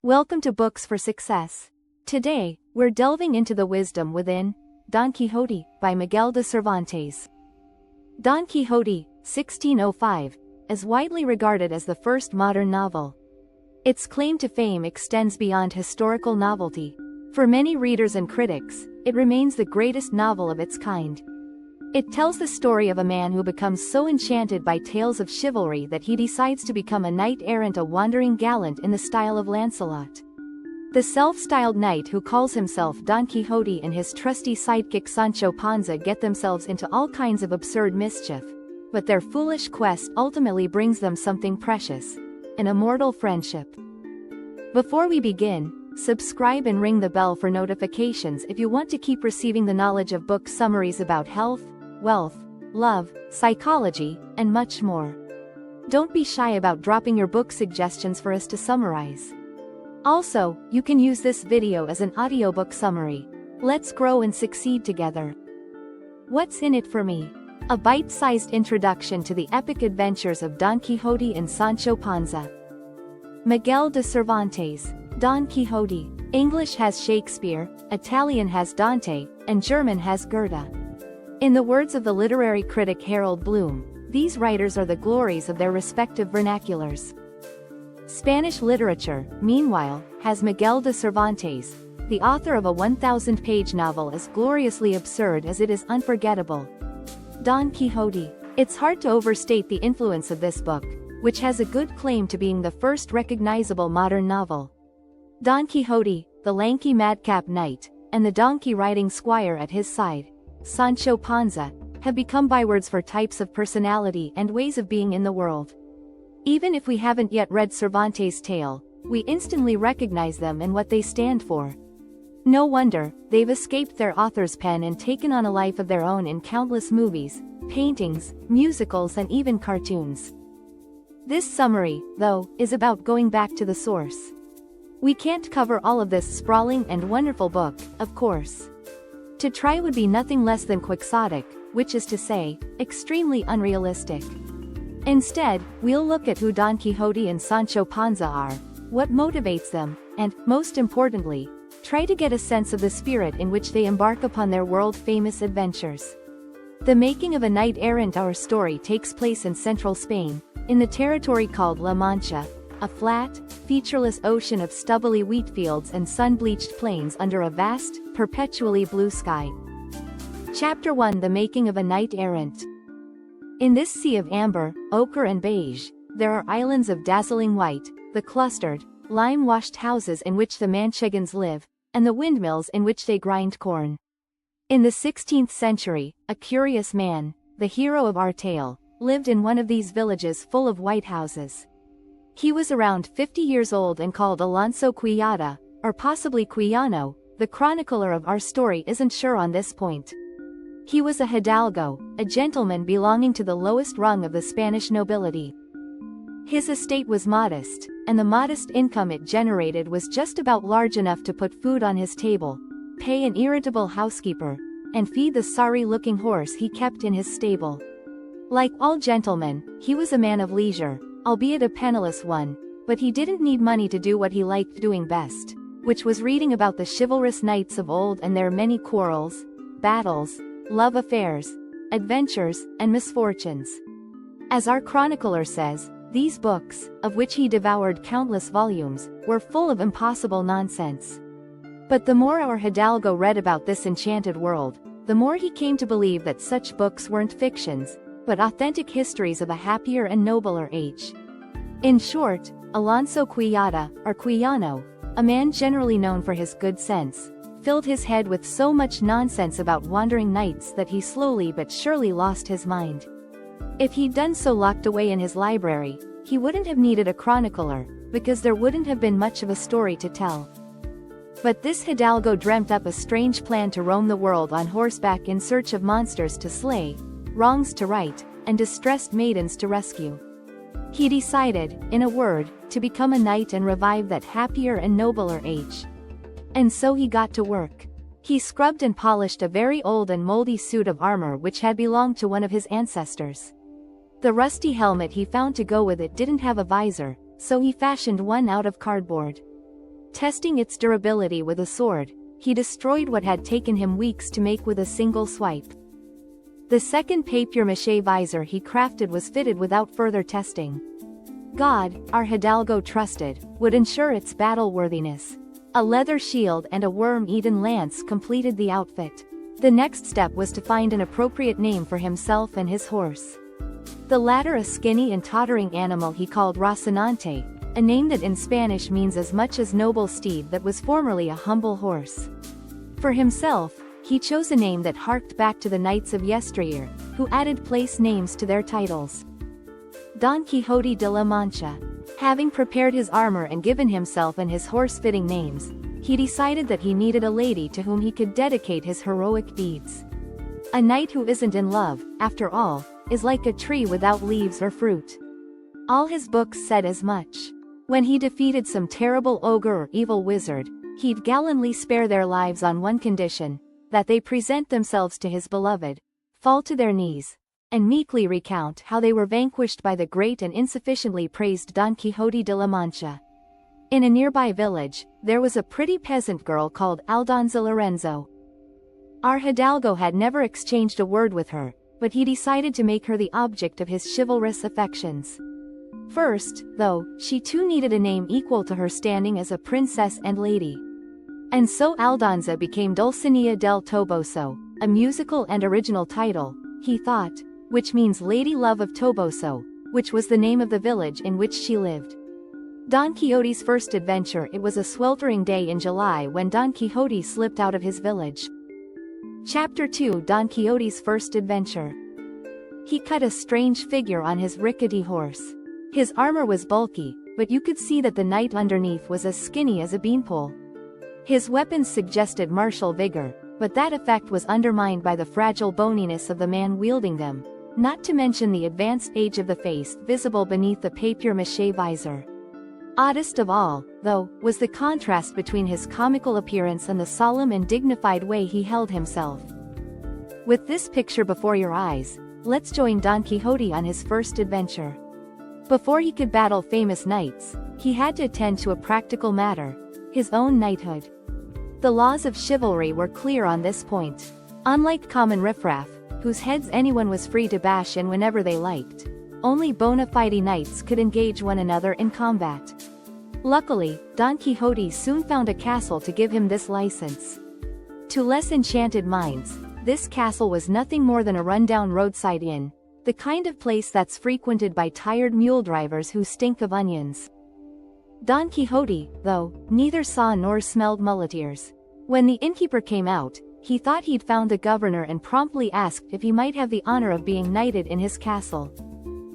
Welcome to Books for Success. Today, we're delving into the wisdom within Don Quixote by Miguel de Cervantes. Don Quixote, 1605, is widely regarded as the first modern novel. Its claim to fame extends beyond historical novelty. For many readers and critics, it remains the greatest novel of its kind. It tells the story of a man who becomes so enchanted by tales of chivalry that he decides to become a knight-errant, a wandering gallant in the style of Lancelot. The self-styled knight who calls himself Don Quixote and his trusty sidekick Sancho Panza get themselves into all kinds of absurd mischief, but their foolish quest ultimately brings them something precious: an immortal friendship. Before we begin, subscribe and ring the bell for notifications if you want to keep receiving the knowledge of book summaries about health, wealth, love, psychology, and much more. Don't be shy about dropping your book suggestions for us to summarize. Also, you can use this video as an audiobook summary. Let's grow and succeed together. What's in it for me? A bite-sized introduction to the epic adventures of Don Quixote and Sancho Panza. Miguel de Cervantes, Don Quixote. English has Shakespeare, Italian has Dante, and German has Goethe. In the words of the literary critic Harold Bloom, these writers are the glories of their respective vernaculars. Spanish literature, meanwhile, has Miguel de Cervantes, the author of a 1,000-page novel as gloriously absurd as it is unforgettable. Don Quixote. It's hard to overstate the influence of this book, which has a good claim to being the first recognizable modern novel. Don Quixote, the lanky madcap knight, and the donkey-riding squire at his side, Sancho Panza, have become bywords for types of personality and ways of being in the world. Even if we haven't yet read Cervantes' tale, we instantly recognize them and what they stand for. No wonder, they've escaped their author's pen and taken on a life of their own in countless movies, paintings, musicals, and even cartoons. This summary, though, is about going back to the source. We can't cover all of this sprawling and wonderful book, of course. To try would be nothing less than quixotic, which is to say, extremely unrealistic. Instead, we'll look at who Don Quixote and Sancho Panza are, what motivates them, and, most importantly, try to get a sense of the spirit in which they embark upon their world-famous adventures. The making of a knight-errant. Our story takes place in central Spain, in the territory called La Mancha, a flat, featureless ocean of stubbly wheat fields and sun-bleached plains under a vast, perpetually blue sky. Chapter 1: The Making of a Knight-errant. In this sea of amber, ochre and beige, there are islands of dazzling white, the clustered, lime-washed houses in which the Manchegans live, and the windmills in which they grind corn. In the 16th century, a curious man, the hero of our tale, lived in one of these villages full of white houses. He was around 50 years old and called Alonso Quixote, or possibly Quijano. The chronicler of our story isn't sure on this point. He was a hidalgo, a gentleman belonging to the lowest rung of the Spanish nobility. His estate was modest, and the modest income it generated was just about large enough to put food on his table, pay an irritable housekeeper, and feed the sorry-looking horse he kept in his stable. Like all gentlemen, he was a man of leisure, albeit a penniless one, but he didn't need money to do what he liked doing best, which was reading about the chivalrous knights of old and their many quarrels, battles, love affairs, adventures, and misfortunes. As our chronicler says, these books, of which he devoured countless volumes, were full of impossible nonsense. But the more our hidalgo read about this enchanted world, the more he came to believe that such books weren't fictions, but authentic histories of a happier and nobler age. In short, Alonso Quixote, or Quijano, a man generally known for his good sense, filled his head with so much nonsense about wandering knights that he slowly but surely lost his mind. If he'd done so locked away in his library, he wouldn't have needed a chronicler, because there wouldn't have been much of a story to tell. But this hidalgo dreamt up a strange plan to roam the world on horseback in search of monsters to slay, wrongs to right, and distressed maidens to rescue. He decided, in a word, to become a knight and revive that happier and nobler age. And so he got to work. He scrubbed and polished a very old and moldy suit of armor which had belonged to one of his ancestors. The rusty helmet he found to go with it didn't have a visor, so he fashioned one out of cardboard. Testing its durability with a sword, he destroyed what had taken him weeks to make with a single swipe. The second papier-mâché visor he crafted was fitted without further testing. God, our hidalgo trusted, would ensure its battle-worthiness. A leather shield and a worm-eaten lance completed the outfit. The next step was to find an appropriate name for himself and his horse. The latter a skinny and tottering animal he called Rocinante, a name that in Spanish means as much as noble steed that was formerly a humble horse. For himself, he chose a name that harked back to the knights of yesteryear, who added place names to their titles. Don Quixote de la Mancha. Having prepared his armor and given himself and his horse fitting names, he decided that he needed a lady to whom he could dedicate his heroic deeds. A knight who isn't in love, after all, is like a tree without leaves or fruit. All his books said as much. When he defeated some terrible ogre or evil wizard, he'd gallantly spare their lives on one condition, that they present themselves to his beloved, fall to their knees, and meekly recount how they were vanquished by the great and insufficiently praised Don Quixote de la Mancha. In a nearby village, there was a pretty peasant girl called Aldonza Lorenzo. Our hidalgo had never exchanged a word with her, but he decided to make her the object of his chivalrous affections. First, though, she too needed a name equal to her standing as a princess and lady. And so Aldonza became Dulcinea del Toboso, a musical and original title, he thought, which means Lady Love of Toboso, which was the name of the village in which she lived. Don Quixote's first adventure. It was a sweltering day in July when Don Quixote slipped out of his village. Chapter 2. Don Quixote's first adventure. He cut a strange figure on his rickety horse. His armor was bulky, but you could see that the knight underneath was as skinny as a beanpole. His weapons suggested martial vigor, but that effect was undermined by the fragile boniness of the man wielding them, not to mention the advanced age of the face visible beneath the papier-mâché visor. Oddest of all, though, was the contrast between his comical appearance and the solemn and dignified way he held himself. With this picture before your eyes, let's join Don Quixote on his first adventure. Before he could battle famous knights, he had to attend to a practical matter: his own knighthood. The laws of chivalry were clear on this point. Unlike common riffraff, whose heads anyone was free to bash in whenever they liked, only bona fide knights could engage one another in combat. Luckily, Don Quixote soon found a castle to give him this license. To less enchanted minds, this castle was nothing more than a rundown roadside inn, the kind of place that's frequented by tired mule drivers who stink of onions. Don Quixote, though, neither saw nor smelled muleteers. When the innkeeper came out, he thought he'd found the governor and promptly asked if he might have the honor of being knighted in his castle.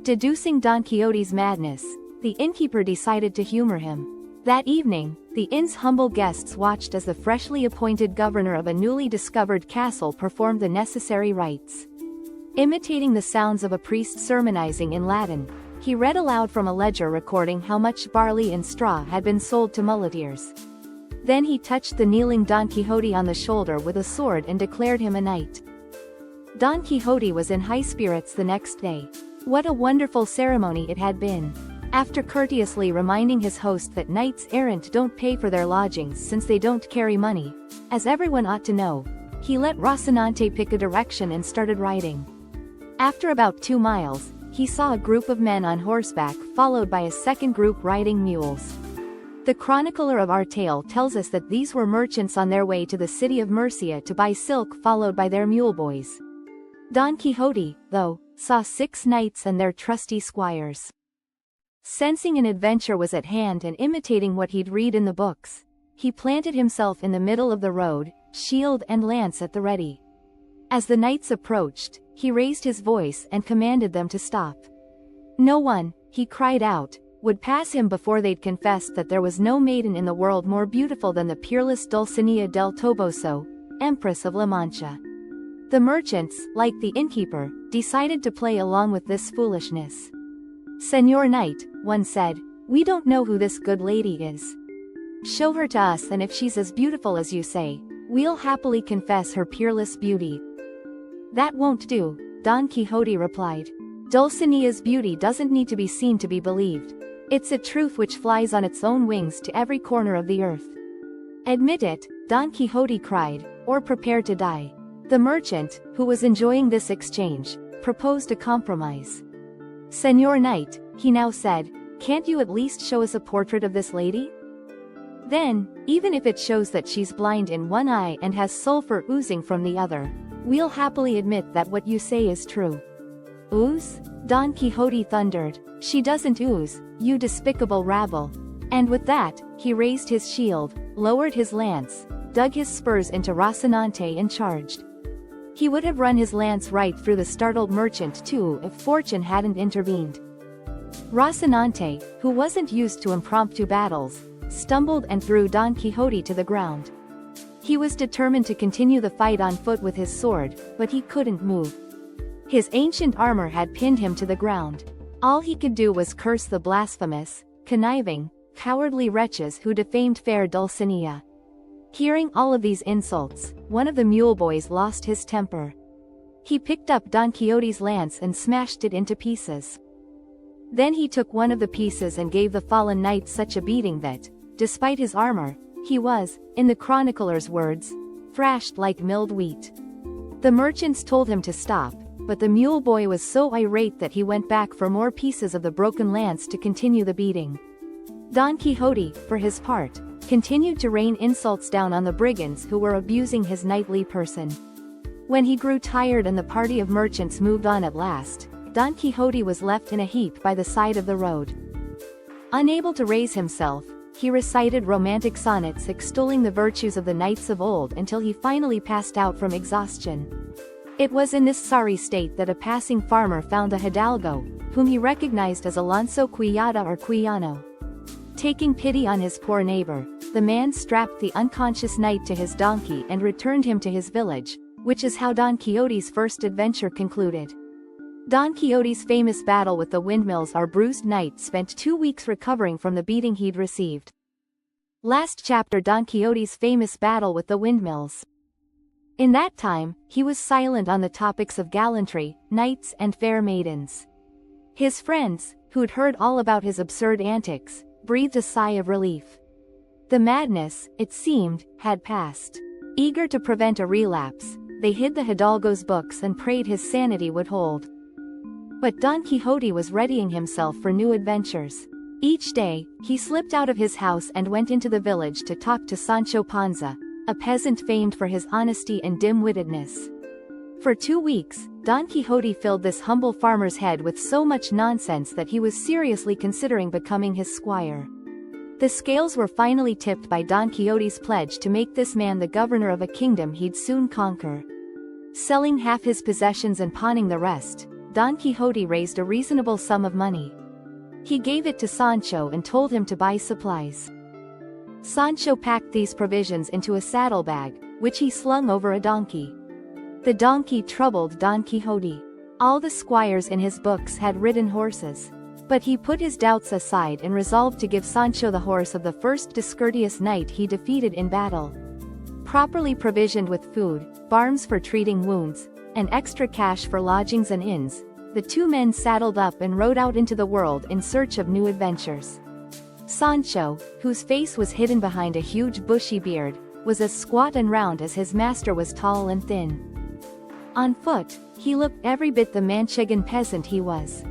Deducing Don Quixote's madness, the innkeeper decided to humor him. That evening, the inn's humble guests watched as the freshly appointed governor of a newly discovered castle performed the necessary rites. Imitating the sounds of a priest sermonizing in Latin, he read aloud from a ledger recording how much barley and straw had been sold to muleteers. Then he touched the kneeling Don Quixote on the shoulder with a sword and declared him a knight. Don Quixote was in high spirits the next day. What a wonderful ceremony it had been. After courteously reminding his host that knights-errant don't pay for their lodgings since they don't carry money, as everyone ought to know, he let Rocinante pick a direction and started riding. After about 2 miles, he saw a group of men on horseback followed by a second group riding mules. The chronicler of our tale tells us that these were merchants on their way to the city of Murcia to buy silk, followed by their mule boys. Don Quixote, though, saw 6 knights and their trusty squires. Sensing an adventure was at hand and imitating what he'd read in the books, he planted himself in the middle of the road, shield and lance at the ready. As the knights approached, he raised his voice and commanded them to stop. No one, he cried out, would pass him before they'd confessed that there was no maiden in the world more beautiful than the peerless Dulcinea del Toboso, Empress of La Mancha. The merchants, like the innkeeper, decided to play along with this foolishness. "Señor Knight," one said, "we don't know who this good lady is. Show her to us, and if she's as beautiful as you say, we'll happily confess her peerless beauty." "That won't do," Don Quixote replied. "Dulcinea's beauty doesn't need to be seen to be believed. It's a truth which flies on its own wings to every corner of the earth. Admit it, Don Quixote cried, or prepare to die. The merchant, who was enjoying this exchange, proposed a compromise. Señor Knight, he now said, can't you at least show us a portrait of this lady? Then, even if it shows that she's blind in one eye and has sulfur oozing from the other, we'll happily admit that what you say is true. Ooze? Don Quixote thundered. She doesn't ooze, you despicable rabble. And with that, he raised his shield, lowered his lance, dug his spurs into Rocinante and charged. He would have run his lance right through the startled merchant too if fortune hadn't intervened. Rocinante, who wasn't used to impromptu battles, stumbled and threw Don Quixote to the ground. He was determined to continue the fight on foot with his sword, but he couldn't move. His ancient armor had pinned him to the ground. All he could do was curse the blasphemous, conniving, cowardly wretches who defamed fair Dulcinea. Hearing all of these insults, one of the mule boys lost his temper. He picked up Don Quixote's lance and smashed it into pieces. Then he took one of the pieces and gave the fallen knight such a beating that, despite his armor, he was, in the chronicler's words, thrashed like milled wheat. The merchants told him to stop, but the mule boy was so irate that he went back for more pieces of the broken lance to continue the beating. Don Quixote, for his part, continued to rain insults down on the brigands who were abusing his knightly person. When he grew tired and the party of merchants moved on at last, Don Quixote was left in a heap by the side of the road. Unable to raise himself, he recited romantic sonnets extolling the virtues of the knights of old until he finally passed out from exhaustion. It was in this sorry state that a passing farmer found a hidalgo, whom he recognized as Alonso Quillada or Quillano. Taking pity on his poor neighbor, the man strapped the unconscious knight to his donkey and returned him to his village, which is how Don Quixote's first adventure concluded. Don Quixote's famous battle with the windmills. Our bruised knight spent 2 weeks recovering from the beating he'd received. Last chapter. Don Quixote's famous battle with the windmills. In that time, he was silent on the topics of gallantry, knights and fair maidens. His friends, who'd heard all about his absurd antics, breathed a sigh of relief. The madness, it seemed, had passed. Eager to prevent a relapse, they hid the hidalgo's books and prayed his sanity would hold. But Don Quixote was readying himself for new adventures. Each day, he slipped out of his house and went into the village to talk to Sancho Panza, a peasant famed for his honesty and dim-wittedness. For 2 weeks, Don Quixote filled this humble farmer's head with so much nonsense that he was seriously considering becoming his squire. The scales were finally tipped by Don Quixote's pledge to make this man the governor of a kingdom he'd soon conquer. Selling half his possessions and pawning the rest, Don Quixote raised a reasonable sum of money. He gave it to Sancho and told him to buy supplies. Sancho packed these provisions into a saddlebag, which he slung over a donkey. The donkey troubled Don Quixote. All the squires in his books had ridden horses. But he put his doubts aside and resolved to give Sancho the horse of the first discourteous knight he defeated in battle. Properly provisioned with food, balms for treating wounds, and extra cash for lodgings and inns, the two men saddled up and rode out into the world in search of new adventures. Sancho, whose face was hidden behind a huge bushy beard, was as squat and round as his master was tall and thin. On foot, he looked every bit the Manchegan peasant he was.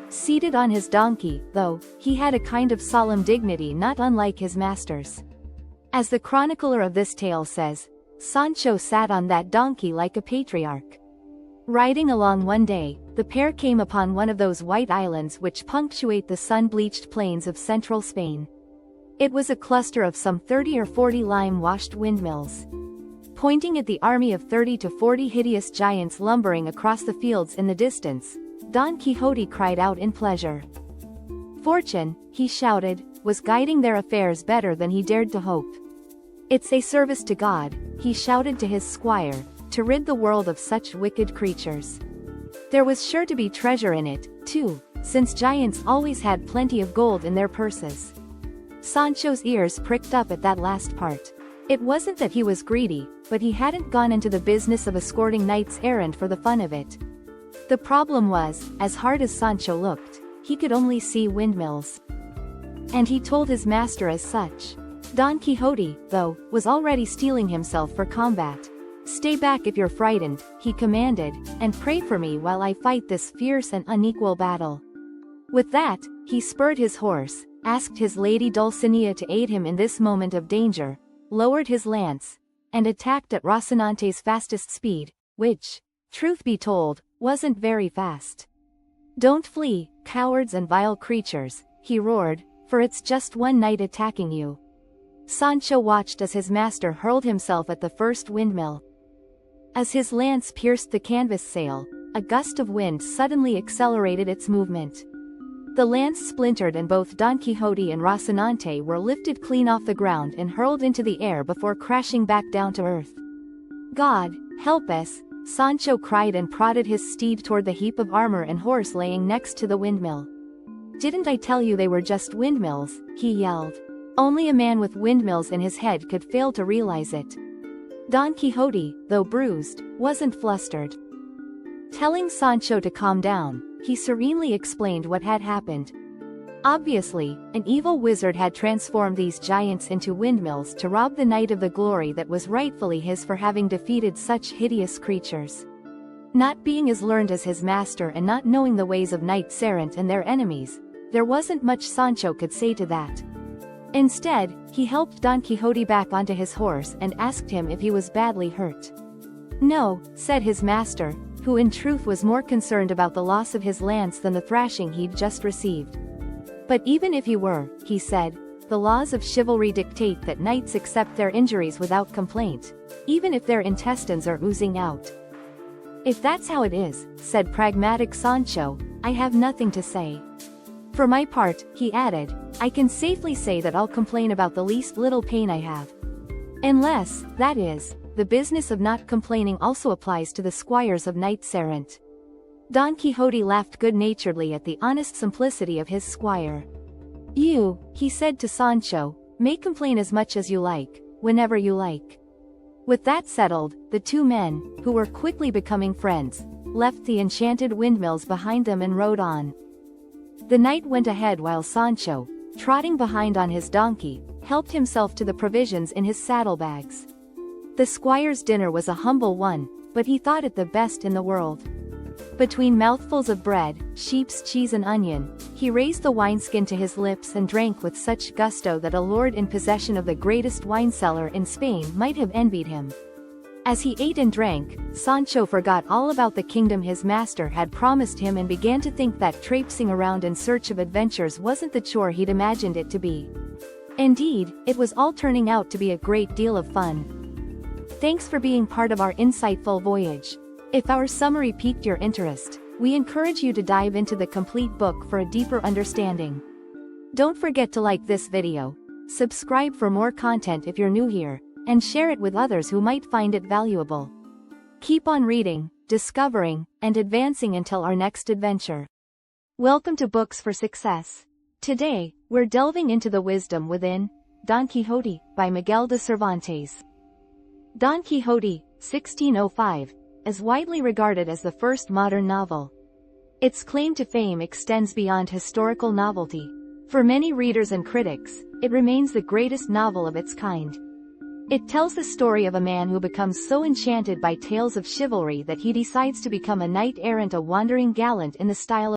Seated on his donkey, though, he had a kind of solemn dignity not unlike his master's. As the chronicler of this tale says, Sancho sat on that donkey like a patriarch. Riding along one day, the pair came upon one of those white islands which punctuate the sun-bleached plains of central Spain. It was a cluster of some 30 or 40 lime-washed windmills. Pointing at the army of 30 to 40 hideous giants lumbering across the fields in the distance, Don Quixote cried out in pleasure. Fortune, he shouted, was guiding their affairs better than he dared to hope. It's a service to God, he shouted to his squire, to rid the world of such wicked creatures. There was sure to be treasure in it, too, since giants always had plenty of gold in their purses. Sancho's ears pricked up at that last part. It wasn't that he was greedy, but he hadn't gone into the business of escorting knights-errant for the fun of it. The problem was, as hard as Sancho looked, he could only see windmills. And he told his master as such. Don Quixote, though, was already steeling himself for combat. "Stay back if you're frightened," he commanded, "and pray for me while I fight this fierce and unequal battle." With that, he spurred his horse, asked his lady Dulcinea to aid him in this moment of danger, lowered his lance, and attacked at Rocinante's fastest speed, which, truth be told, wasn't very fast. "Don't flee, cowards and vile creatures," he roared, "for it's just one knight attacking you." Sancho watched as his master hurled himself at the first windmill. As his lance pierced the canvas sail, a gust of wind suddenly accelerated its movement. The lance splintered and both Don Quixote and Rocinante were lifted clean off the ground and hurled into the air before crashing back down to earth. "God, help us!" Sancho cried and prodded his steed toward the heap of armor and horse laying next to the windmill. "Didn't I tell you they were just windmills?" he yelled. Only a man with windmills in his head could fail to realize it. Don Quixote, though bruised, wasn't flustered. Telling Sancho to calm down, he serenely explained what had happened. Obviously, an evil wizard had transformed these giants into windmills to rob the knight of the glory that was rightfully his for having defeated such hideous creatures. Not being as learned as his master and not knowing the ways of knights-errant and their enemies, there wasn't much Sancho could say to that. Instead, he helped Don Quixote back onto his horse and asked him if he was badly hurt. "No," said his master, who in truth was more concerned about the loss of his lance than the thrashing he'd just received. "But even if you were," he said, "the laws of chivalry dictate that knights accept their injuries without complaint, even if their intestines are oozing out." "If that's how it is," said pragmatic Sancho, "I have nothing to say. For my part," he added, "I can safely say that I'll complain about the least little pain I have. Unless, that is, the business of not complaining also applies to the squires of knights-errant." Don Quixote laughed good-naturedly at the honest simplicity of his squire. "You," he said to Sancho, "may complain as much as you like, whenever you like." With that settled, the two men, who were quickly becoming friends, left the enchanted windmills behind them and rode on. The knight went ahead while Sancho, trotting behind on his donkey, helped himself to the provisions in his saddlebags. The squire's dinner was a humble one, but he thought it the best in the world. Between mouthfuls of bread, sheep's cheese and onion, he raised the wineskin to his lips and drank with such gusto that a lord in possession of the greatest wine cellar in Spain might have envied him. As he ate and drank, Sancho forgot all about the kingdom his master had promised him and began to think that traipsing around in search of adventures wasn't the chore he'd imagined it to be. Indeed, it was all turning out to be a great deal of fun. Thanks for being part of our insightful voyage. If our summary piqued your interest, we encourage you to dive into the complete book for a deeper understanding. Don't forget to like this video, subscribe for more content if you're new here, and share it with others who might find it valuable. Keep on reading, discovering, and advancing until our next adventure. Welcome to Books for Success. Today, we're delving into the wisdom within Don Quixote by Miguel de Cervantes. Don Quixote, 1605, is widely regarded as the first modern novel. Its claim to fame extends beyond historical novelty. For many readers and critics, it remains the greatest novel of its kind. It tells the story of a man who becomes so enchanted by tales of chivalry that he decides to become a knight-errant, a wandering gallant in the style of